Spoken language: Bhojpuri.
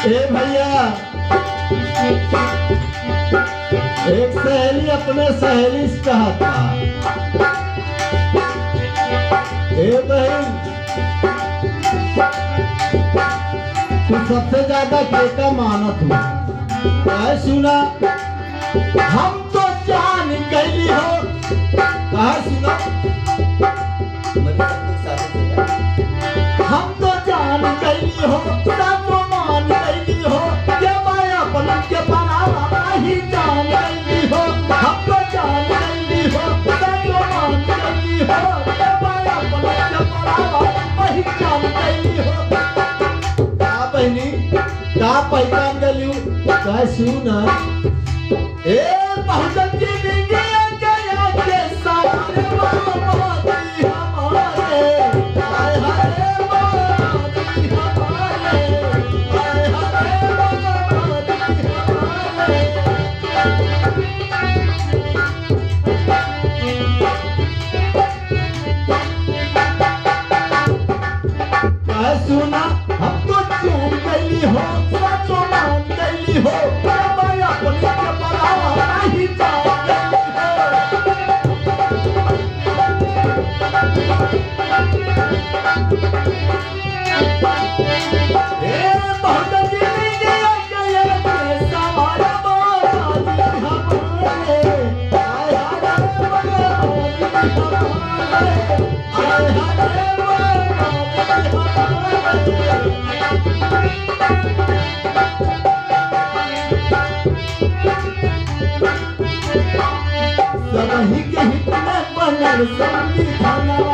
ए भैया, एक सहेली अपने सहेली से कहा था, ए बहन, तू सबसे ज्यादा केका मानत हो। क्या सुना? हम तो जान गई हो। कहा सुना? हम तो जान गई हो, सब तो मान गई हो, ये मैं अपन के बनावा ही जान गई हो। हम तो जान गई हो, सब तो मान गई हो, ये मैं अपन के बनावा ही जान गई हो। का बहनी, का पहचान गली? का सुना? ए बहुजन की डिंगिया गया के सारे बाबादी हमारे, हाय हाय बाबादी हमारे, हाय हाय बाबादी हमारे। क्या सुना? हम तो जान गई हो, सब तो मान गई हो, मैं अपने के बनावा ही जान गई हो। ए बहुत दिल गया गया के सवार बाबादी हमारे, हाय हाय बाबादी हमारे, हाय हाय बाबादी हमारे। सबही के हित में बनल संविधान।